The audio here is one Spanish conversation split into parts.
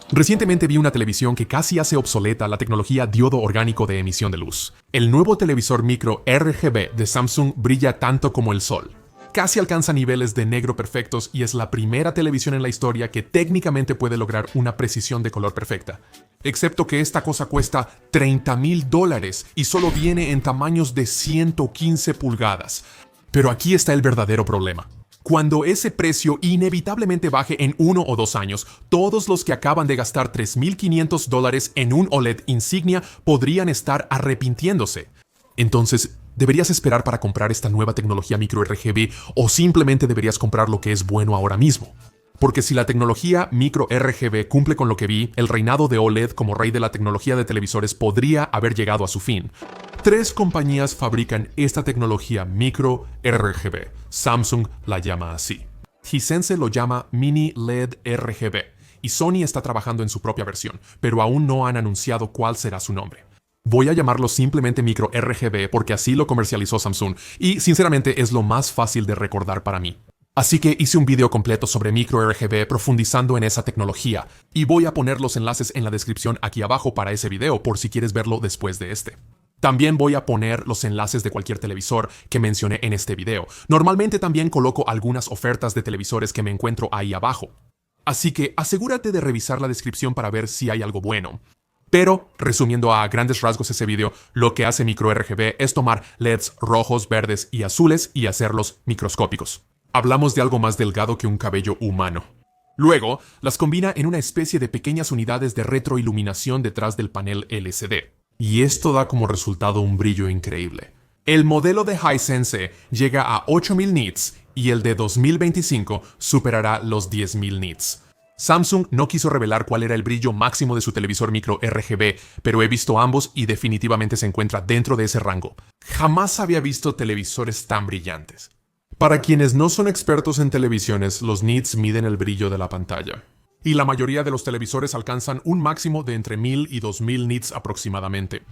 Recientemente vi una televisión que casi hace obsoleta la tecnología diodo orgánico de emisión de luz. El nuevo televisor micro RGB de Samsung brilla tanto como el sol. Casi alcanza niveles de negro perfectos y es la primera televisión en la historia que técnicamente puede lograr una precisión de color perfecta. Excepto que esta cosa cuesta $30,000 y solo viene en tamaños de 115 pulgadas. Pero aquí está el verdadero problema. Cuando ese precio inevitablemente baje en 1 o 2 años, todos los que acaban de gastar $3,500 en un OLED insignia podrían estar arrepintiéndose. Entonces, ¿deberías esperar para comprar esta nueva tecnología micro RGB o simplemente deberías comprar lo que es bueno ahora mismo? Porque si la tecnología micro RGB cumple con lo que vi, el reinado de OLED como rey de la tecnología de televisores podría haber llegado a su fin. 3 compañías fabrican esta tecnología micro RGB. Samsung la llama así. Hisense lo llama Mini LED RGB y Sony está trabajando en su propia versión, pero aún no han anunciado cuál será su nombre. Voy a llamarlo simplemente micro RGB porque así lo comercializó Samsung y sinceramente es lo más fácil de recordar para mí. Así que hice un video completo sobre micro RGB profundizando en esa tecnología y voy a poner los enlaces en la descripción aquí abajo para ese video por si quieres verlo después de este. También voy a poner los enlaces de cualquier televisor que mencioné en este video. Normalmente también coloco algunas ofertas de televisores que me encuentro ahí abajo. Así que asegúrate de revisar la descripción para ver si hay algo bueno. Pero, resumiendo a grandes rasgos ese video, lo que hace micro RGB es tomar LEDs rojos, verdes y azules y hacerlos microscópicos. Hablamos de algo más delgado que un cabello humano. Luego, las combina en una especie de pequeñas unidades de retroiluminación detrás del panel LCD. Y esto da como resultado un brillo increíble. El modelo de Hisense llega a 8000 nits y el de 2025 superará los 10,000 nits. Samsung no quiso revelar cuál era el brillo máximo de su televisor micro RGB, pero he visto ambos y definitivamente se encuentra dentro de ese rango. Jamás había visto televisores tan brillantes. Para quienes no son expertos en televisiones, los nits miden el brillo de la pantalla. Y la mayoría de los televisores alcanzan un máximo de entre 1000 y 2000 nits aproximadamente.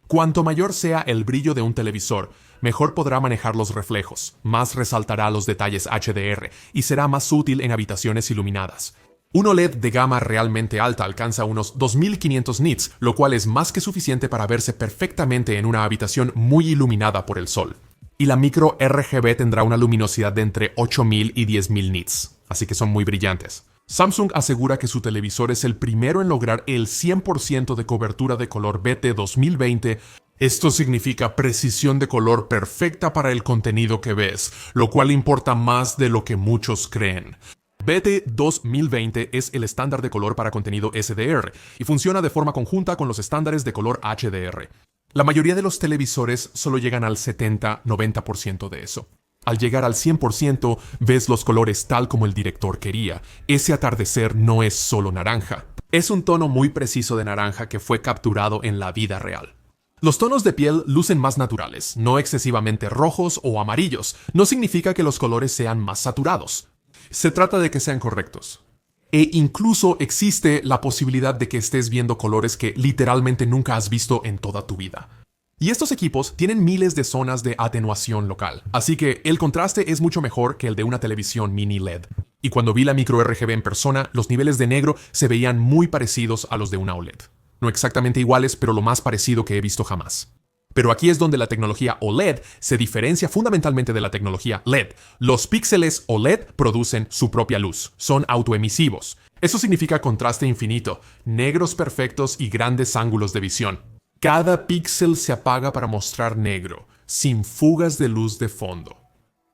Cuanto mayor sea el brillo de un televisor, mejor podrá manejar los reflejos, más resaltará los detalles HDR y será más útil en habitaciones iluminadas. Un OLED de gama realmente alta alcanza unos 2500 nits, lo cual es más que suficiente para verse perfectamente en una habitación muy iluminada por el sol. Y la micro RGB tendrá una luminosidad de entre 8000 y 10,000 nits, así que son muy brillantes. Samsung asegura que su televisor es el primero en lograr el 100% de cobertura de color BT 2020. Esto significa precisión de color perfecta para el contenido que ves, lo cual importa más de lo que muchos creen. BT 2020 es el estándar de color para contenido SDR y funciona de forma conjunta con los estándares de color HDR. La mayoría de los televisores solo llegan al 70-90% de eso. Al llegar al 100%, ves los colores tal como el director quería. Ese atardecer no es solo naranja. Es un tono muy preciso de naranja que fue capturado en la vida real. Los tonos de piel lucen más naturales, no excesivamente rojos o amarillos. No significa que los colores sean más saturados. Se trata de que sean correctos. E incluso existe la posibilidad de que estés viendo colores que literalmente nunca has visto en toda tu vida. Y estos equipos tienen miles de zonas de atenuación local, así que el contraste es mucho mejor que el de una televisión mini LED. Y cuando vi la micro RGB en persona, los niveles de negro se veían muy parecidos a los de una OLED. No exactamente iguales, pero lo más parecido que he visto jamás. Pero aquí es donde la tecnología OLED se diferencia fundamentalmente de la tecnología LED. Los píxeles OLED producen su propia luz, son autoemisivos. Eso significa contraste infinito, negros perfectos y grandes ángulos de visión. Cada píxel se apaga para mostrar negro, sin fugas de luz de fondo.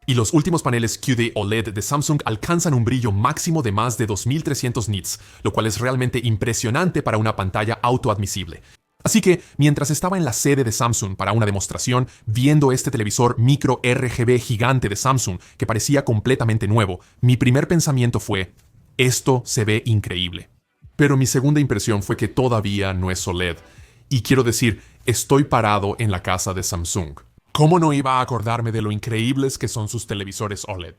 Y los últimos paneles QD OLED de Samsung alcanzan un brillo máximo de más de 2300 nits, lo cual es realmente impresionante para una pantalla autoadmisible. Así que, mientras estaba en la sede de Samsung para una demostración, viendo este televisor micro RGB gigante de Samsung que parecía completamente nuevo, mi primer pensamiento fue, esto se ve increíble. Pero mi segunda impresión fue que todavía no es OLED. Y quiero decir, estoy parado en la casa de Samsung. ¿Cómo no iba a acordarme de lo increíbles que son sus televisores OLED?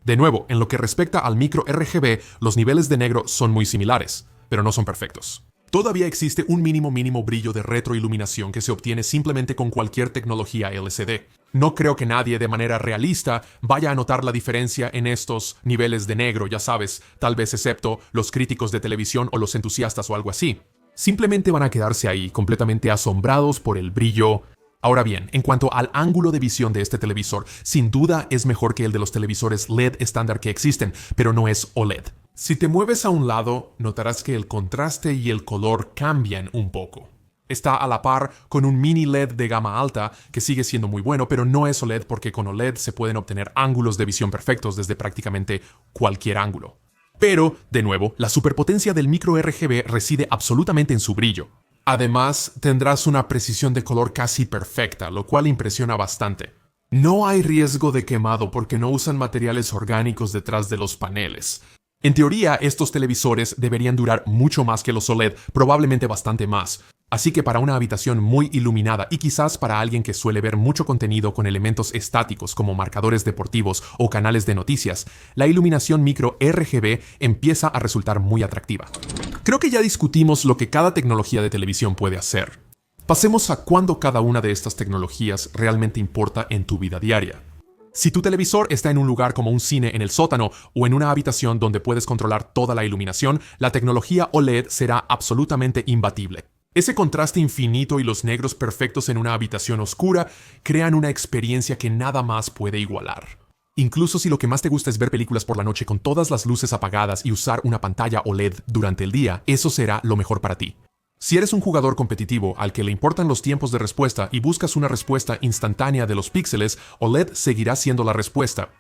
De nuevo, en lo que respecta al micro RGB, los niveles de negro son muy similares, pero no son perfectos. Todavía existe un mínimo brillo de retroiluminación que se obtiene simplemente con cualquier tecnología LCD. No creo que nadie de manera realista vaya a notar la diferencia en estos niveles de negro, ya sabes, tal vez excepto los críticos de televisión o los entusiastas o algo así. Simplemente van a quedarse ahí completamente asombrados por el brillo. Ahora bien, en cuanto al ángulo de visión de este televisor, sin duda es mejor que el de los televisores LED estándar que existen, pero no es OLED. Si te mueves a un lado, notarás que el contraste y el color cambian un poco. Está a la par con un mini LED de gama alta que sigue siendo muy bueno, pero no es OLED porque con OLED se pueden obtener ángulos de visión perfectos desde prácticamente cualquier ángulo. Pero, de nuevo, la superpotencia del micro RGB reside absolutamente en su brillo. Además, tendrás una precisión de color casi perfecta, lo cual impresiona bastante. No hay riesgo de quemado porque no usan materiales orgánicos detrás de los paneles. En teoría, estos televisores deberían durar mucho más que los OLED, probablemente bastante más. Así que para una habitación muy iluminada y quizás para alguien que suele ver mucho contenido con elementos estáticos como marcadores deportivos o canales de noticias, la iluminación micro RGB empieza a resultar muy atractiva. Creo que ya discutimos lo que cada tecnología de televisión puede hacer. Pasemos a cuándo cada una de estas tecnologías realmente importa en tu vida diaria. Si tu televisor está en un lugar como un cine en el sótano o en una habitación donde puedes controlar toda la iluminación, la tecnología OLED será absolutamente imbatible. Ese contraste infinito y los negros perfectos en una habitación oscura crean una experiencia que nada más puede igualar. Incluso si lo que más te gusta es ver películas por la noche con todas las luces apagadas y usar una pantalla OLED durante el día, eso será lo mejor para ti. Si eres un jugador competitivo al que le importan los tiempos de respuesta y buscas una respuesta instantánea de los píxeles, OLED seguirá siendo la respuesta.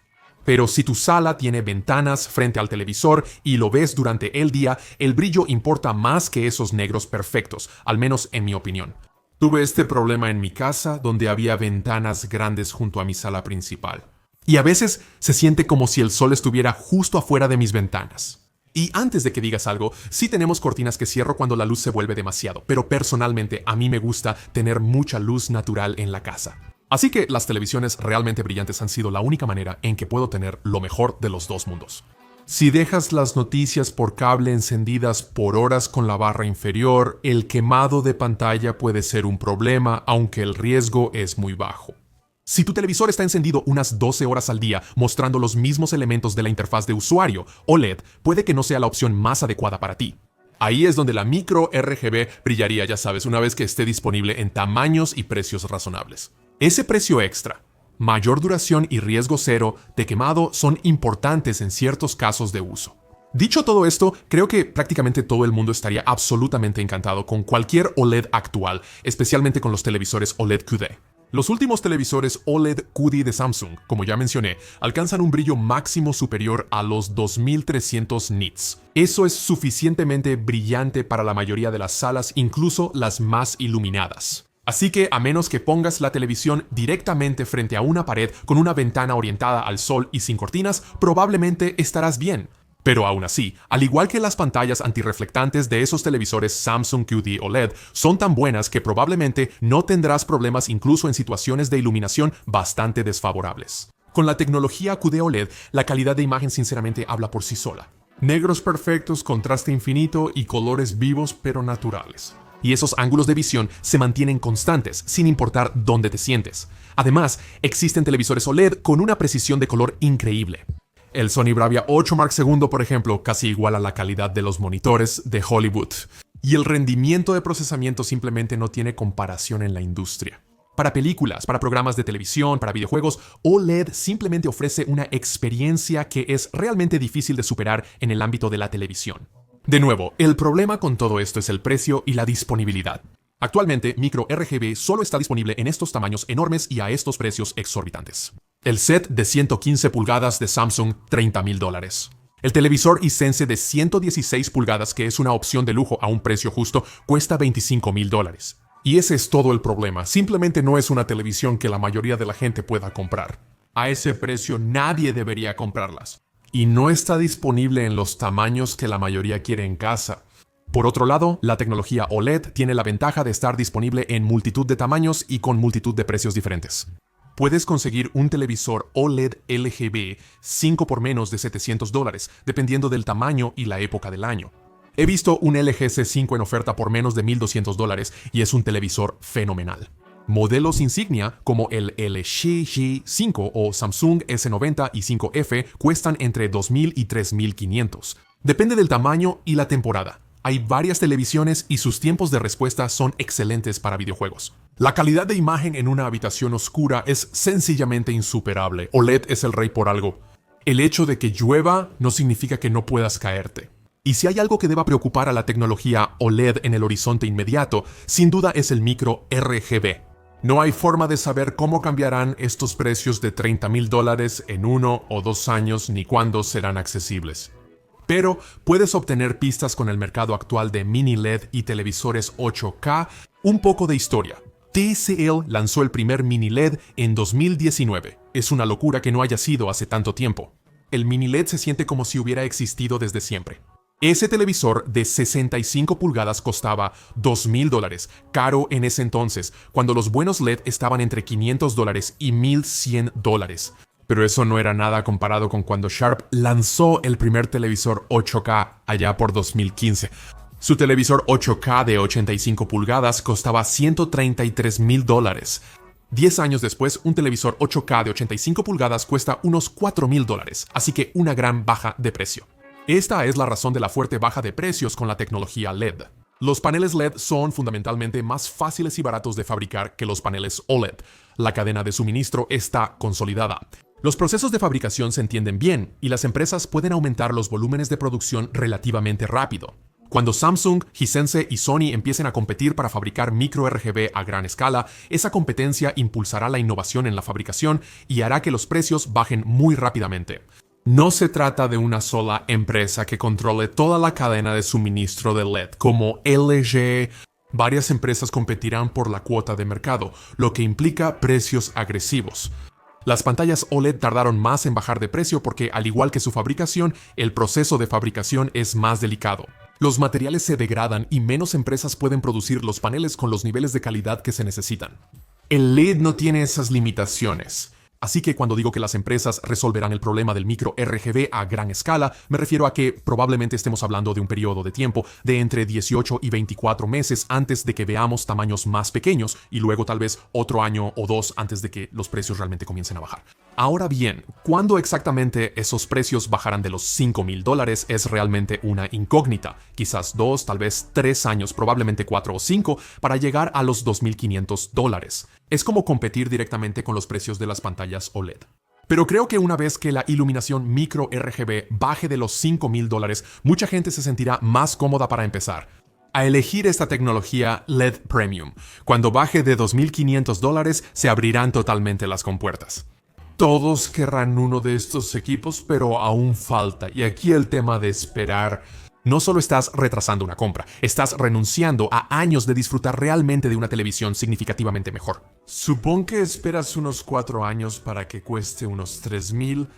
Pero si tu sala tiene ventanas frente al televisor y lo ves durante el día, el brillo importa más que esos negros perfectos, al menos en mi opinión. Tuve este problema en mi casa donde había ventanas grandes junto a mi sala principal. Y a veces se siente como si el sol estuviera justo afuera de mis ventanas. Y antes de que digas algo, sí tenemos cortinas que cierro cuando la luz se vuelve demasiado, pero personalmente a mí me gusta tener mucha luz natural en la casa. Así que las televisiones realmente brillantes han sido la única manera en que puedo tener lo mejor de los dos mundos. Si dejas las noticias por cable encendidas por horas con la barra inferior, el quemado de pantalla puede ser un problema, aunque el riesgo es muy bajo. Si tu televisor está encendido unas 12 horas al día mostrando los mismos elementos de la interfaz de usuario, OLED puede que no sea la opción más adecuada para ti. Ahí es donde la micro RGB brillaría, ya sabes, una vez que esté disponible en tamaños y precios razonables. Ese precio extra, mayor duración y riesgo cero de quemado son importantes en ciertos casos de uso. Dicho todo esto, creo que prácticamente todo el mundo estaría absolutamente encantado con cualquier OLED actual, especialmente con los televisores OLED QD. Los últimos televisores OLED QD de Samsung, como ya mencioné, alcanzan un brillo máximo superior a los 2300 nits. Eso es suficientemente brillante para la mayoría de las salas, incluso las más iluminadas. Así que a menos que pongas la televisión directamente frente a una pared con una ventana orientada al sol y sin cortinas, probablemente estarás bien. Pero aún así, al igual que las pantallas antirreflectantes de esos televisores Samsung QD OLED son tan buenas que probablemente no tendrás problemas incluso en situaciones de iluminación bastante desfavorables. Con la tecnología QD OLED, la calidad de imagen sinceramente habla por sí sola. Negros perfectos, contraste infinito y colores vivos pero naturales. Y esos ángulos de visión se mantienen constantes, sin importar dónde te sientes. Además, existen televisores OLED con una precisión de color increíble. El Sony Bravia 8 Mark II, por ejemplo, casi iguala la calidad de los monitores de Hollywood. Y el rendimiento de procesamiento simplemente no tiene comparación en la industria. Para películas, para programas de televisión, para videojuegos, OLED simplemente ofrece una experiencia que es realmente difícil de superar en el ámbito de la televisión. De nuevo, el problema con todo esto es el precio y la disponibilidad. Actualmente, micro RGB solo está disponible en estos tamaños enormes y a estos precios exorbitantes. El set de 115 pulgadas de Samsung, $30,000. El televisor Hisense de 116 pulgadas, que es una opción de lujo a un precio justo, cuesta $25,000. Y ese es todo el problema. Simplemente no es una televisión que la mayoría de la gente pueda comprar. A ese precio nadie debería comprarlas. Y no está disponible en los tamaños que la mayoría quiere en casa. Por otro lado, la tecnología OLED tiene la ventaja de estar disponible en multitud de tamaños y con multitud de precios diferentes. Puedes conseguir un televisor OLED LGB 5 por menos de $700, dependiendo del tamaño y la época del año. He visto un LG C5 en oferta por menos de $1,200 y es un televisor fenomenal. Modelos insignia como el LG G5 o Samsung S90 y 5F cuestan entre $2,000 y $3,500. Depende del tamaño y la temporada. Hay varias televisiones y sus tiempos de respuesta son excelentes para videojuegos. La calidad de imagen en una habitación oscura es sencillamente insuperable. OLED es el rey por algo. El hecho de que llueva no significa que no puedas caerte. Y si hay algo que deba preocupar a la tecnología OLED en el horizonte inmediato, sin duda es el micro RGB. No hay forma de saber cómo cambiarán estos precios de $30,000 en 1 o 2 años ni cuándo serán accesibles. Pero puedes obtener pistas con el mercado actual de mini LED y televisores 8K. Un poco de historia. TCL lanzó el primer mini LED en 2019. Es una locura que no haya sido hace tanto tiempo. El mini LED se siente como si hubiera existido desde siempre. Ese televisor de 65 pulgadas costaba $2,000, caro en ese entonces, cuando los buenos LED estaban entre $500 y $1,100. Pero eso no era nada comparado con cuando Sharp lanzó el primer televisor 8K allá por 2015. Su televisor 8K de 85 pulgadas costaba $133,000. 10 años después, un televisor 8K de 85 pulgadas cuesta unos $4,000, así que una gran baja de precio. Esta es la razón de la fuerte baja de precios con la tecnología LED. Los paneles LED son fundamentalmente más fáciles y baratos de fabricar que los paneles OLED. La cadena de suministro está consolidada. Los procesos de fabricación se entienden bien y las empresas pueden aumentar los volúmenes de producción relativamente rápido. Cuando Samsung, Hisense y Sony empiecen a competir para fabricar micro RGB a gran escala, esa competencia impulsará la innovación en la fabricación y hará que los precios bajen muy rápidamente. No se trata de una sola empresa que controle toda la cadena de suministro de LED, como LG. Varias empresas competirán por la cuota de mercado, lo que implica precios agresivos. Las pantallas OLED tardaron más en bajar de precio porque, al igual que su fabricación, el proceso de fabricación es más delicado. Los materiales se degradan y menos empresas pueden producir los paneles con los niveles de calidad que se necesitan. El LED no tiene esas limitaciones. Así que cuando digo que las empresas resolverán el problema del micro RGB a gran escala, me refiero a que probablemente estemos hablando de un periodo de tiempo de entre 18 y 24 meses antes de que veamos tamaños más pequeños y luego tal vez otro año o 2 antes de que los precios realmente comiencen a bajar. Ahora bien, ¿cuándo exactamente esos precios bajarán de los $5,000 es realmente una incógnita? Quizás 2, tal vez 3 años, probablemente 4 o 5 para llegar a los $2,500. Es como competir directamente con los precios de las pantallas OLED. Pero creo que una vez que la iluminación micro RGB baje de los $5,000, mucha gente se sentirá más cómoda para empezar a elegir esta tecnología LED Premium. Cuando baje de $2,500, se abrirán totalmente las compuertas. Todos querrán uno de estos equipos, pero aún falta. Y aquí el tema de esperar. No solo estás retrasando una compra, estás renunciando a años de disfrutar realmente de una televisión significativamente mejor. Supón que esperas unos 4 años para que cueste unos $3,000.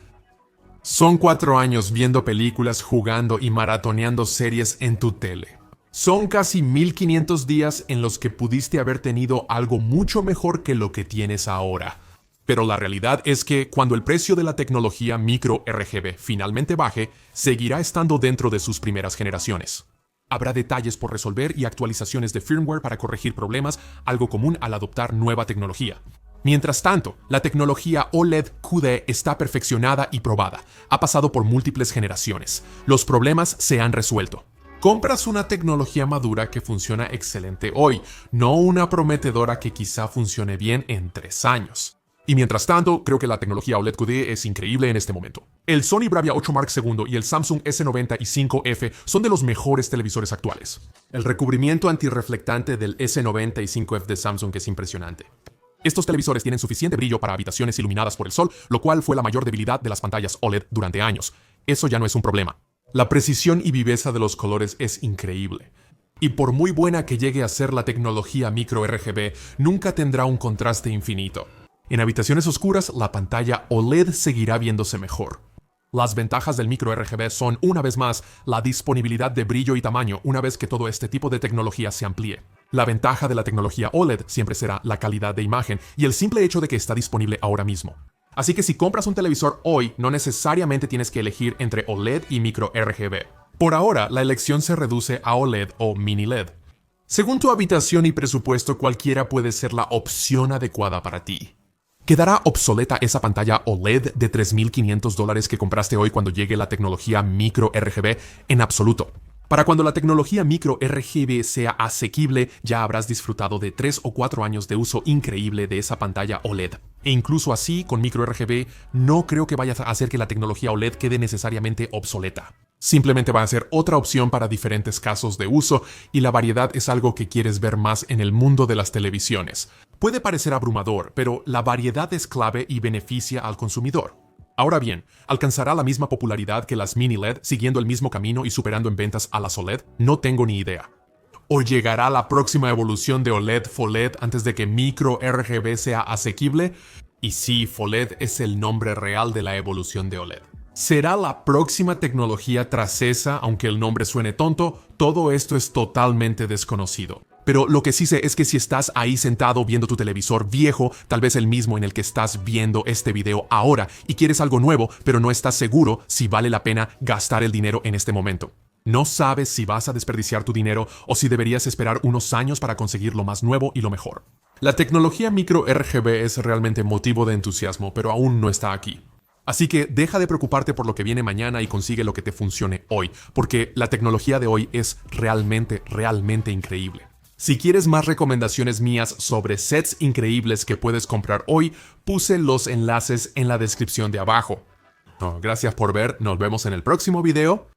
Son 4 años viendo películas, jugando y maratoneando series en tu tele. Son casi 1,500 días en los que pudiste haber tenido algo mucho mejor que lo que tienes ahora. Pero la realidad es que cuando el precio de la tecnología micro RGB finalmente baje, seguirá estando dentro de sus primeras generaciones. Habrá detalles por resolver y actualizaciones de firmware para corregir problemas, algo común al adoptar nueva tecnología. Mientras tanto, la tecnología OLED QD está perfeccionada y probada. Ha pasado por múltiples generaciones. Los problemas se han resuelto. Compras una tecnología madura que funciona excelente hoy, no una prometedora que quizá funcione bien en 3 años. Y mientras tanto, creo que la tecnología OLED QD es increíble en este momento. El Sony Bravia 8 Mark II y el Samsung S90 y 5F son de los mejores televisores actuales. El recubrimiento antirreflectante del S90 y 5F de Samsung es impresionante. Estos televisores tienen suficiente brillo para habitaciones iluminadas por el sol, lo cual fue la mayor debilidad de las pantallas OLED durante años. Eso ya no es un problema. La precisión y viveza de los colores es increíble. Y por muy buena que llegue a ser la tecnología micro RGB, nunca tendrá un contraste infinito. En habitaciones oscuras, la pantalla OLED seguirá viéndose mejor. Las ventajas del micro RGB son, una vez más, la disponibilidad de brillo y tamaño una vez que todo este tipo de tecnología se amplíe. La ventaja de la tecnología OLED siempre será la calidad de imagen y el simple hecho de que está disponible ahora mismo. Así que si compras un televisor hoy, no necesariamente tienes que elegir entre OLED y micro RGB. Por ahora, la elección se reduce a OLED o mini LED. Según tu habitación y presupuesto, cualquiera puede ser la opción adecuada para ti. ¿Quedará obsoleta esa pantalla OLED de $3,500 que compraste hoy cuando llegue la tecnología micro RGB? En absoluto. Para cuando la tecnología micro RGB sea asequible, ya habrás disfrutado de 3 o 4 años de uso increíble de esa pantalla OLED. E incluso así, con micro RGB, no creo que vayas a hacer que la tecnología OLED quede necesariamente obsoleta. Simplemente va a ser otra opción para diferentes casos de uso y la variedad es algo que quieres ver más en el mundo de las televisiones. Puede parecer abrumador, pero la variedad es clave y beneficia al consumidor. Ahora bien, ¿alcanzará la misma popularidad que las mini LED siguiendo el mismo camino y superando en ventas a las OLED? No tengo ni idea. ¿O llegará la próxima evolución de OLED FOLED antes de que micro RGB sea asequible? Y sí, FOLED es el nombre real de la evolución de OLED. ¿Será la próxima tecnología tras esa, aunque el nombre suene tonto? Todo esto es totalmente desconocido. Pero lo que sí sé es que si estás ahí sentado viendo tu televisor viejo, tal vez el mismo en el que estás viendo este video ahora, y quieres algo nuevo, pero no estás seguro si vale la pena gastar el dinero en este momento. No sabes si vas a desperdiciar tu dinero o si deberías esperar unos años para conseguir lo más nuevo y lo mejor. La tecnología micro RGB es realmente motivo de entusiasmo, pero aún no está aquí. Así que deja de preocuparte por lo que viene mañana y consigue lo que te funcione hoy, porque la tecnología de hoy es realmente increíble. Si quieres más recomendaciones mías sobre sets increíbles que puedes comprar hoy, puse los enlaces en la descripción de abajo. Gracias por ver, nos vemos en el próximo video